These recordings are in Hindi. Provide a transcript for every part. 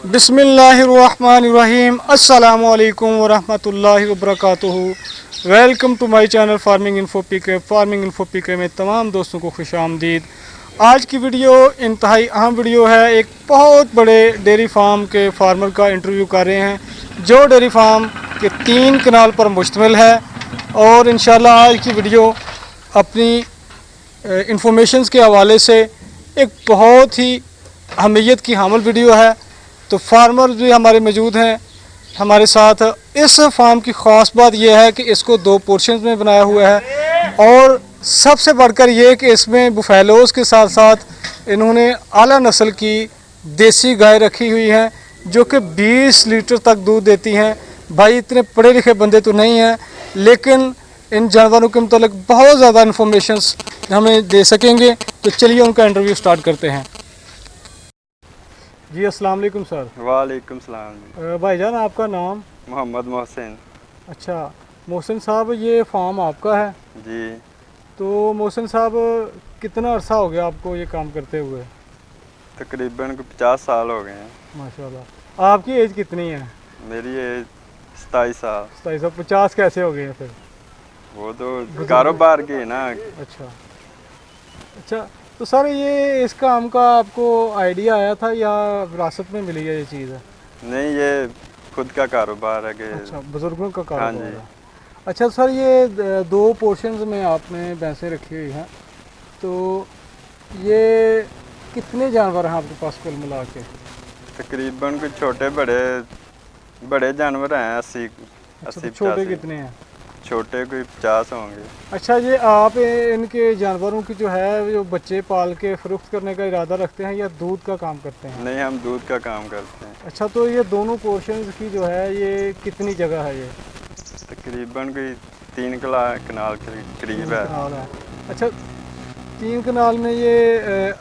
बिस्मिल्लाहिर्रहमानिर्रहीम अस्सलामु अलैकुम वरहमतुल्लाहि वबरकातुहू। Welcome to my channel farming info PK में तमाम दोस्तों को खुश आमदीद। आज की वीडियो इंतहाई अहम वीडियो है। एक बहुत बड़े डेयरी फार्म के फार्मर का इंटरव्यू कर रहे हैं जो डेयरी फार्म के 3 कनाल पर मुश्तमिल है। और इंशाल्लाह आज की वीडियो अपनी इंफॉर्मेशंस के हवाले से एक बहुत ही अहमियत की हामिल वीडियो है। तो फार्मर भी हमारे मौजूद हैं हमारे साथ। इस फार्म की ख़ास बात यह है कि इसको 2 पोर्शंस में बनाया हुआ है और सबसे बढ़कर ये कि इसमें बुफेलोज़ के साथ साथ इन्होंने आला नस्ल की देसी गाय रखी हुई हैं जो कि 20 लीटर तक दूध देती हैं। भाई इतने पढ़े लिखे बंदे तो नहीं हैं लेकिन इन जानवरों के मतलब बहुत ज़्यादा इन्फॉर्मेशंस हमें दे सकेंगे। तो चलिए उनका इंटरव्यू स्टार्ट करते हैं। जी अस्सलाम वालेकुम सर। वालेकुम सलाम। भाईजान आपका नाम? मोहम्मद मोहसिन। अच्छा मोहसिन साहब, ये फार्म आपका है? जी। तो मोहसिन साहब कितना अरसा हो गया आपको ये काम करते हुए? तकरीबन 50 साल हो गए हैं। माशाल्लाह। आपकी एज कितनी है? मेरी एज 27 साल। 27। 50 कैसे हो गए हैं फिर? वो तो कारोबार की है ना। अच्छा अच्छा। तो सर ये इस काम का आपको आइडिया आया था या विरासत में मिली है ये चीज़ है? नहीं, ये खुद का कारोबार है कि। अच्छा, बुजुर्गों का हाँ कारोबार जी। है। अच्छा सर, ये 2 पोर्शंस में आपने भैंसें रखी हुई हैं, तो ये कितने जानवर हैं आपके पास कुल मिला के? तकरीबन कुछ छोटे बड़े बड़े जानवर हैं 80 अच्छा, तो 80 छोटे 85। कितने हैं? छोटे कोई 50 होंगे। अच्छा, ये आप इनके जानवरों की जो है जो बच्चे पाल के फ़रोख्त करने का इरादा रखते हैं या दूध का काम करते हैं? नहीं, हम दूध का काम करते हैं। अच्छा, तो ये दोनों पोर्शंस की जो है ये कितनी जगह है ये? तकरीबन कोई 3 कनाल के करीब है। कनाल है। अच्छा, 3 कनाल में ये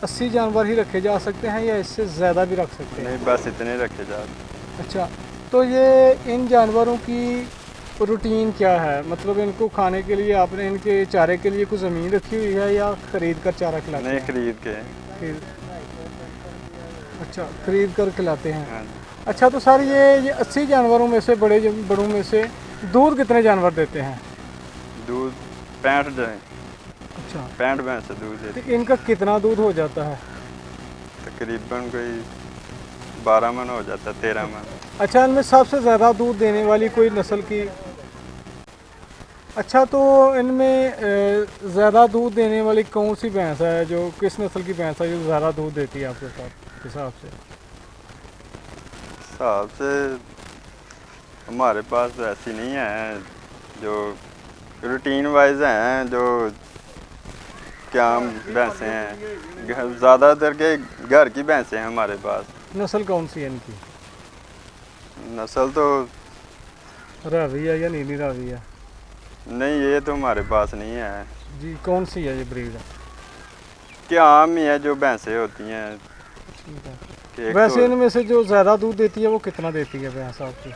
80 जानवर ही रखे जा सकते हैं या इससे ज़्यादा भी रख सकते हैं? नहीं, बस इतने रखे जाते। अच्छा, तो ये इन जानवरों की रूटीन क्या है? मतलब इनको खाने के लिए आपने इनके चारे के लिए कुछ ज़मीन रखी हुई है या ख़रीद कर चारा खिलाते नहीं, हैं? खरीद के। अच्छा, खरीद कर खिलाते हैं। हाँ। अच्छा, तो सर ये 80 जानवरों में से बड़ों में से दूध कितने जानवर देते हैं? दूध 65 जाए। अच्छा, 65 भैंस से दूध देती। तो इनका कितना दूध हो जाता है? तकरीबन कोई 12 मन हो जाता है, 13 मन। अच्छा, इनमें सबसे ज़्यादा दूध देने वाली कोई नस्ल की? अच्छा, तो इनमें ज़्यादा दूध देने वाली कौन सी भैंस है, जो किस नस्ल की भैंस है जो ज़्यादा दूध देती है आपके साथ हिसाब से? हिसाब से हमारे पास तो ऐसी नहीं है जो रूटीन वाइज हैं, जो क्या भैंसें हैं। ज़्यादातर के घर की भैंसें हैं हमारे पास। नस्ल कौन सी है इनकी? नस्ल तो रावी है या नीली रावी है? नहीं, ये तो हमारे पास नहीं है। जी, कौन सी है ये ब्रीड? क्या आम ही है जो भैंसें होती हैं। ठीक है। कि एक वैसे तो इनमें से जो ज़्यादा दूध देती है वो कितना देती है भैंस आपकी?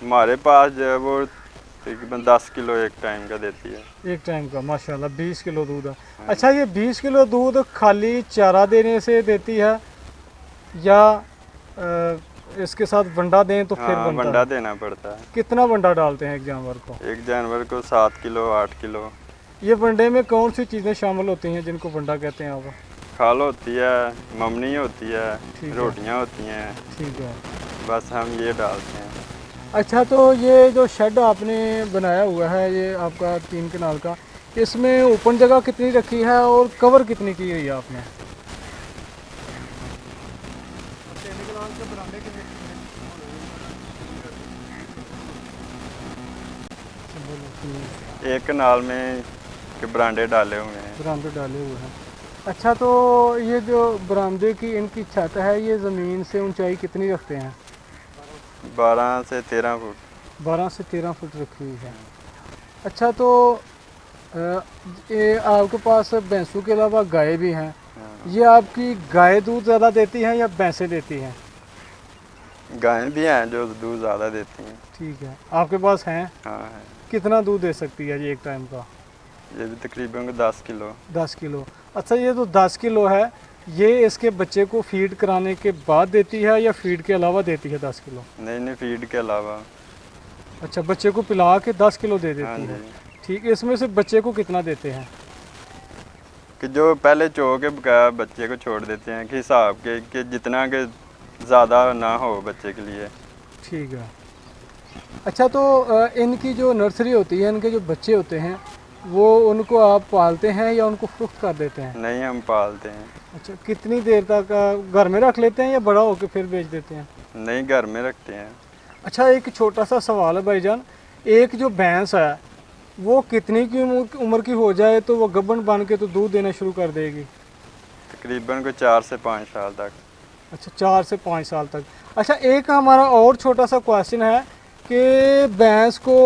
हमारे पास जो है वो तकरीबन 10 किलो एक टाइम का देती है। एक टाइम का माशाल्लाह 20 किलो दूध है। अच्छा, ये 20 किलो दूध खाली चारा देने से देती है या इसके साथ वंडा दें तो फिर हाँ, बनता वंडा है? देना पड़ता है। कितना वंडा डालते हैं एक जानवर को? एक जानवर को 7 किलो 8 किलो। ये वंडे में कौन सी चीज़ें शामिल होती हैं जिनको वंडा कहते हैं आप? खाल होती है, ममनी होती है, ठीक है। रोटियां होती हैं। ठीक है। बस हम ये डालते हैं। अच्छा, तो ये जो शेड आपने बनाया हुआ है ये आपका 3 कनाल का, इसमें ओपन जगह कितनी रखी है और कवर कितनी की हुई है आपने? एक कनाल में के बरांडे डाले हुए हैं। बरामदे डाले हुए हैं। अच्छा, तो ये जो बरामदे की इनकी छत है ये ज़मीन से ऊंचाई कितनी रखते हैं? 12 से 13 फुट। 12 से 13 फुट रखी हुई है। अच्छा, तो ये आपके पास भैंसों के अलावा गाय भी हैं। हाँ। ये आपकी गाय दूध ज़्यादा देती हैं या भैंसें देती हैं? गायें भी हैं जो दूध ज़्यादा देती हैं। ठीक है। आपके पास हैं? हाँ है। कितना दूध दे सकती है ये एक टाइम का? ये भी तकरीबन 10 किलो। 10 किलो। अच्छा, ये तो 10 किलो है, ये इसके बच्चे को फीड कराने के बाद देती है या फीड के अलावा देती है 10 किलो? नहीं नहीं, फीड के अलावा। अच्छा, बच्चे को पिला के 10 किलो दे हाँ देती है। जी। ठीक है, इसमें से बच्चे को कितना देते हैं? कि जो पहले चो के बकाया बच्चे को छोड़ देते हैं कि हिसाब के कि जितना के ज़्यादा ना हो बच्चे के लिए। ठीक है। अच्छा, तो इनकी जो नर्सरी होती है, इनके जो बच्चे होते हैं, वो उनको आप पालते हैं या उनको फ्रुख्त कर देते हैं? नहीं, हम पालते हैं। अच्छा, कितनी देर तक घर में रख लेते हैं या बड़ा होकर फिर बेच देते हैं? नहीं, घर में रखते हैं। अच्छा, एक छोटा सा सवाल है भाईजान, एक जो भैंस है वो कितनी की उम्र की हो जाए तो वो गब्बन बन के तो दूध देना शुरू कर देगी? तकरीबन को 4 से 5 साल तक। अच्छा, 4 से 5 साल तक। अच्छा, एक हमारा और छोटा सा क्वेश्चन है कि भैंस को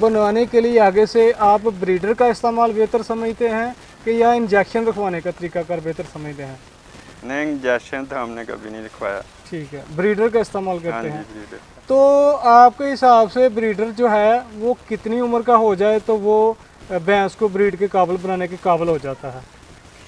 बनवाने के लिए आगे से आप ब्रीडर का इस्तेमाल बेहतर समझते हैं कि या इंजेक्शन रखवाने का तरीका कर बेहतर समझते हैं? नहीं, इंजेक्शन तो हमने कभी नहीं लिखवाया। ठीक है, ब्रीडर का इस्तेमाल हाँ करते जी, हैं। ब्रीडर। तो आपके हिसाब से ब्रीडर जो है वो कितनी उम्र का हो जाए तो वो भैंस को ब्रीड के काबिल बनाने के काबिल हो जाता है?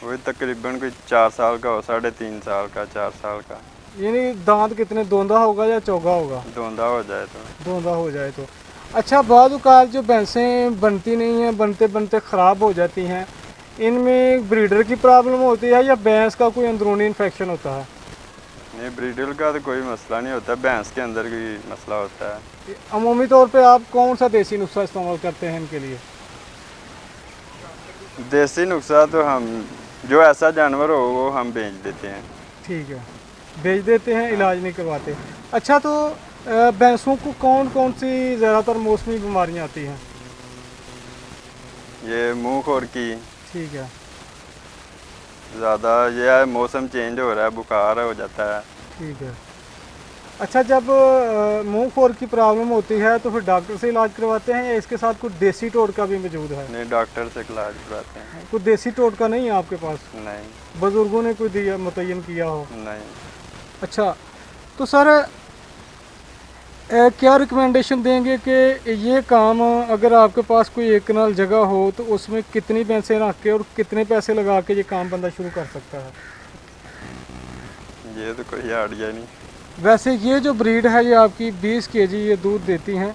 वही तकरीबन कोई 4 साल का हो, 3.5 साल का, 4 साल का। यानी दांत कितने, दोंदा होगा या चौगा होगा? धोंदा हो जाए तो। दोंदा हो जाए तो। अच्छा, बाद औक़ात जो भैंसें बनती नहीं हैं, बनते बनते ख़राब हो जाती हैं, इनमें ब्रीडर की प्रॉब्लम होती है या भैंस का कोई अंदरूनी इन्फेक्शन होता है? नहीं, ब्रीडर का तो कोई मसला नहीं होता, भैंस के अंदर भी मसला होता है। अमूमी तौर पे आप कौन सा देसी नुस्खा इस्तेमाल करते हैं इनके लिए? देसी नुस्खा तो हम जो ऐसा जानवर हो वो हम बेच देते हैं। ठीक है, बेच देते हैं, इलाज नहीं करवाते। अच्छा, तो भैंसों को कौन कौन सी ज़्यादातर मौसमी बीमारियां आती हैं? ये मुंह खोर की ठीक है। ज़्यादा ये है, मौसम चेंज हो रहा है, बुखार हो जाता है। ठीक है। अच्छा, जब मुंह खोर की प्रॉब्लम होती है तो फिर डॉक्टर से इलाज करवाते हैं या इसके साथ कुछ देसी टोटका भी मौजूद है? नहीं, डॉक्टर से इलाज कराते हैं। कोई देसी टोटका नहीं है आपके पास? नहीं। बुजुर्गों ने कोई दिया, मुतय्यन किया हो? नहीं। अच्छा, तो सर क्या रिकमेंडेशन देंगे कि ये काम अगर आपके पास कोई एक कनाल जगह हो तो उसमें कितनी भैंसें रख के और कितने पैसे लगा के ये काम बंदा शुरू कर सकता है? ये तो कोई आइडिया नहीं। वैसे ये जो ब्रीड है ये आपकी 20 केजी ये दूध देती हैं,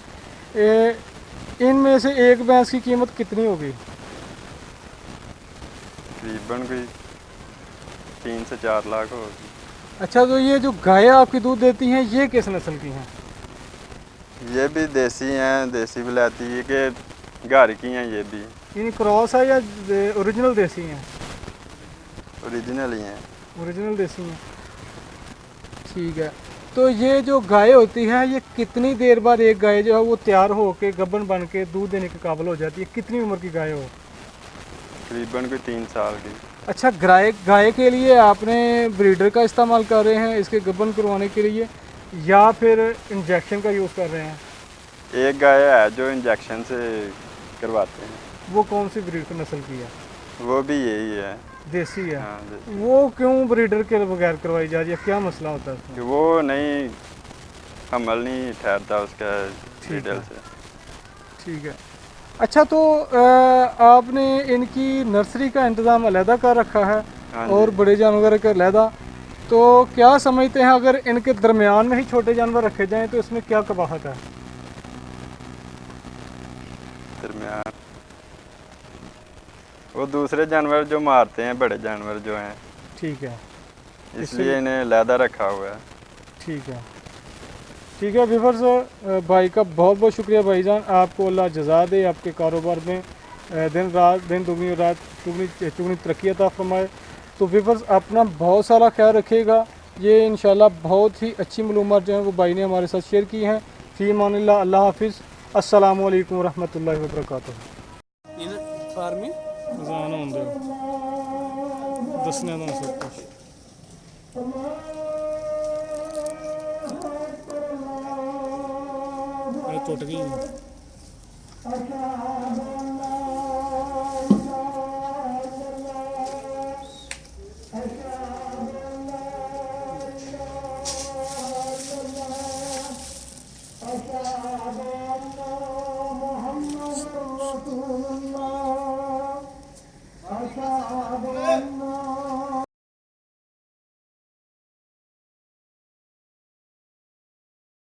इनमें से एक भैंस की कीमत कितनी होगी? तकरीबन कोई 3 से 4 लाख होगी। अच्छा, तो ये जो गायें आपकी दूध देती हैं ये किस नस्ल की हैं? ये भी देसी हैं, देसी विलायती है कि घर की हैं। ये भी इन क्रॉस है या ओरिजिनल देसी हैं? ओरिजिनल ही हैं। ओरिजिनल देसी हैं। ठीक है, तो ये जो गाय होती है ये कितनी देर बाद एक गाय जो है वो तैयार हो के गब्बन बन के दूध देने के काबिल हो जाती है? कितनी उम्र की गाय हो? तकरीबन कोई 3 साल की। अच्छा, गाय के लिए आपने ब्रीडर का इस्तेमाल कर रहे हैं इसके गब्बन करवाने के लिए या फिर इंजेक्शन का यूज़ कर रहे हैं? एक गाय है जो इंजेक्शन से करवाते हैं। वो कौन सी ब्रीड की नस्ल की है? वो भी यही है। देसी है। हाँ, देसी। वो क्यों ब्रीडर के बगैर करवाई जा रही है, क्या मसला होता है उसमें? कि वो नहीं, हमल नहीं ठहरता उसका ब्रीडर से। ठीक है। अच्छा, तो आपने इनकी नर्सरी का इंतज़ाम अलहदा कर रखा है हाँ और जी। बड़े जानवर का अलहदा, तो क्या समझते हैं अगर इनके दरमियान में ही छोटे जानवर रखे जाएं तो इसमें क्या कबाहत है? दरमियान वो दूसरे जानवर जो मारते हैं, बड़े जानवर जो हैं, ठीक है, इसलिए इन्हें अलहदा रखा हुआ है। ठीक है। ठीक है व्यूअर्स, भाई का बहुत बहुत शुक्रिया भाईजान, आपको अल्लाह जज़ा दे, आपके कारोबार में दिन दुगनी रात चुगनी तरक्की अता फरमाए। तो व्यूअर्स, अपना बहुत सारा ख्याल रखिएगा। ये इंशाल्लाह बहुत ही अच्छी मालूमात जो है वो भाई ने हमारे साथ शेयर की हैं। फ़ी अमानिल्लाह, अल्लाह हाफिज़, अस्सलामु अलैकुम रहमतुल्लाहि व बरकातुहू। इन फार्मिंग जाना होंगे दसने ना सब कुछ टूट गई।